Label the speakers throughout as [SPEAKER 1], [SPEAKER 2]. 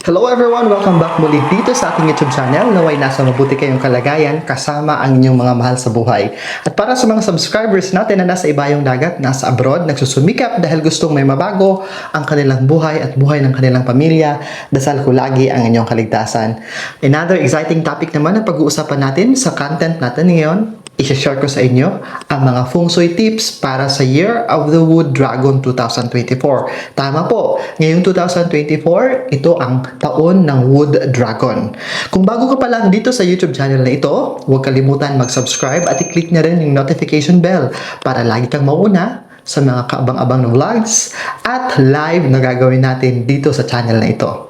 [SPEAKER 1] Hello everyone! Welcome back muli dito sa ating YouTube channel. Naway nasa mabuti kayong kalagayan kasama ang inyong mga mahal sa buhay. At para sa mga subscribers natin na nasa ibayong dagat, nasa abroad, nagsusumikap dahil gustong may mabago ang kanilang buhay at buhay ng kanilang pamilya, dasal ko lagi ang inyong kaligtasan. Another exciting topic naman na pag-uusapan natin sa content natin ngayon, i-share ko sa inyo ang mga feng shui tips para sa Year of the Wood Dragon 2024. Tama po, ngayong 2024, ito ang taon ng Wood Dragon. Kung bago ka pa lang dito sa YouTube channel na ito, huwag kalimutan mag-subscribe at i-click na rin yung notification bell para lagi kang mauna sa mga kaabang-abang na vlogs at live na gagawin natin dito sa channel na ito.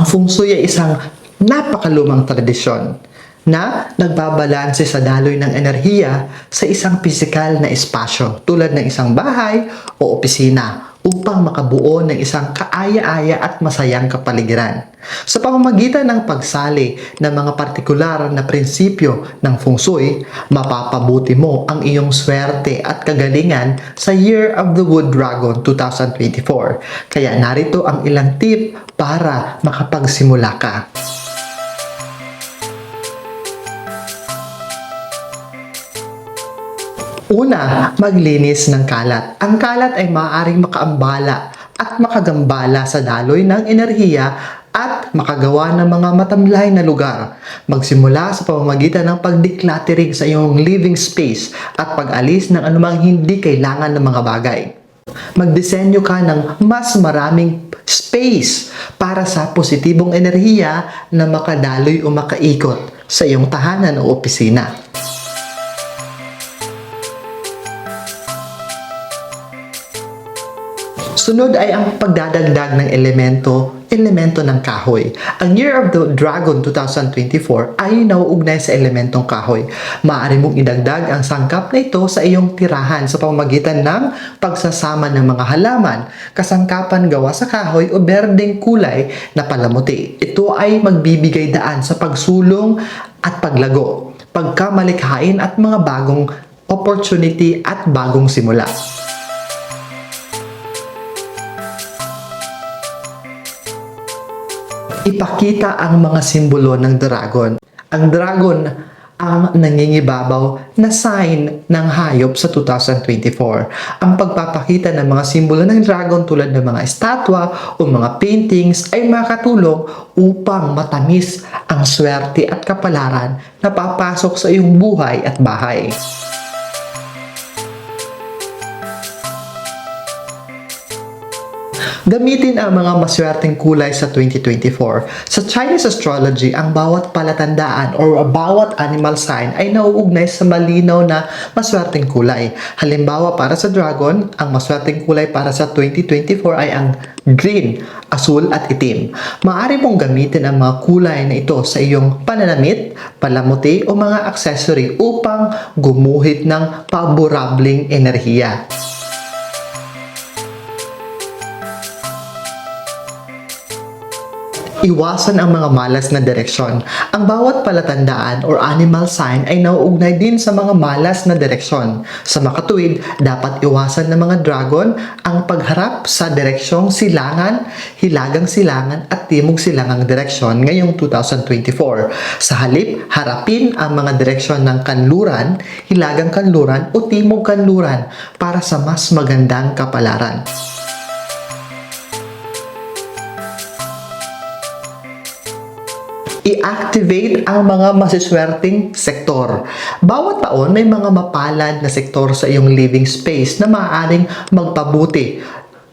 [SPEAKER 1] Feng Shui ay isang napakalumang tradisyon na nagbabalanse sa daloy ng enerhiya sa isang pisikal na espasyo tulad ng isang bahay o opisina upang makabuo ng isang kaaya-aya at masayang kapaligiran. Sa pamamagitan ng pagsali ng mga partikular na prinsipyo ng Feng Shui, mapapabuti mo ang iyong swerte at kagalingan sa Year of the Wood Dragon 2024. Kaya narito ang ilang tip para makapagsimula ka. Una, maglinis ng kalat. Ang kalat ay maaaring makaambala at makagambala sa daloy ng enerhiya at makagawa ng mga matamlay na lugar. Magsimula sa pamamagitan ng pag-decluttering sa iyong living space at pag-alis ng anumang hindi kailangan ng mga bagay. Magdisenyo ka ng mas maraming space para sa positibong enerhiya na makadaloy o makaikot sa iyong tahanan o opisina. Sunod ay ang pagdadagdag ng elemento ng kahoy. Ang Year of the Dragon 2024 ay nauugnay sa elementong kahoy. Maaari mong idagdag ang sangkap na ito sa iyong tirahan sa pamamagitan ng pagsasama ng mga halaman, kasangkapan gawa sa kahoy o berdeng kulay na palamuti. Ito ay magbibigay daan sa pagsulong at paglago, pagkamalikhain at mga bagong opportunity at bagong simula. Ipakita ang mga simbolo ng dragon. Ang dragon ang nangingibabaw na sign ng hayop sa 2024. Ang pagpapakita ng mga simbolo ng dragon tulad ng mga estatwa o mga paintings ay makatulong upang matamis ang swerte at kapalaran na papasok sa iyong buhay at bahay. Gamitin ang mga maswerteng kulay sa 2024. Sa Chinese astrology, ang bawat palatandaan o bawat animal sign ay nauugnay sa malinaw na maswerteng kulay. Halimbawa, para sa dragon, ang maswerteng kulay para sa 2024 ay ang green, asul at itim. Maaari mong gamitin ang mga kulay na ito sa iyong pananamit, palamuti o mga accessory upang gumuhit ng paborabling enerhiya. Iwasan ang mga malas na direksyon. Ang bawat palatandaan or animal sign ay nauugnay din sa mga malas na direksyon. Sa makatuwid, dapat iwasan ng mga dragon ang pagharap sa direksyong silangan, hilagang silangan at timog silangang direksyon ngayong 2024. Sa halip, harapin ang mga direksyon ng kanluran, hilagang kanluran o timog kanluran para sa mas magandang kapalaran. I-activate ang mga masiswerteng sektor. Bawat taon may mga mapalad na sektor sa iyong living space na maaaring magpabuti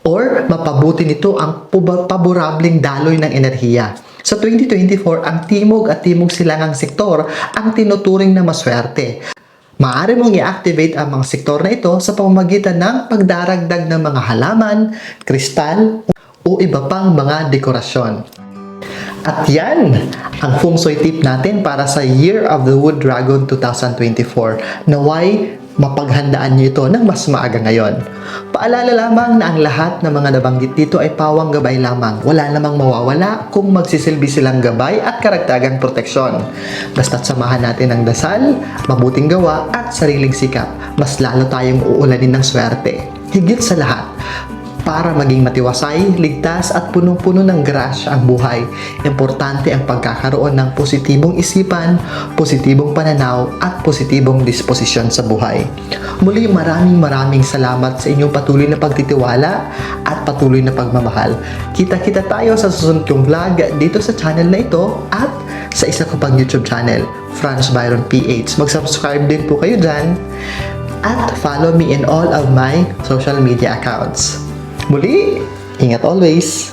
[SPEAKER 1] or mapabuti nito ang paborableng daloy ng enerhiya. Sa 2024, ang timog at timog silangang sektor ang tinuturing na maswerte. Maaari mong i-activate ang mga sektor na ito sa pamamagitan ng pagdaragdag ng mga halaman, kristal o iba pang mga dekorasyon. At yan ang Feng Shui tip natin para sa Year of the Wood Dragon 2024. Naway mapaghandaan niyo ito ng mas maaga ngayon. Paalala lamang na ang lahat ng mga nabanggit dito ay pawang gabay lamang. Wala namang mawawala kung magsisilbi silang gabay at karagdagang proteksyon. Basta't samahan natin ang dasal, mabuting gawa at sariling sikap. Mas lalo tayong uulanin ng swerte. Higit sa lahat, para maging matiwasay, ligtas at punong-puno ng grasya ang buhay, importante ang pagkakaroon ng positibong isipan, positibong pananaw at positibong disposisyon sa buhay. Muli maraming salamat sa inyong patuloy na pagtitiwala at patuloy na pagmamahal. Kita-kita tayo sa susunod kong vlog dito sa channel na ito at sa isa ko pang YouTube channel, Franz Byron PH. Mag-subscribe din po kayo dyan at follow me in all of my social media accounts. Muli, ingat always!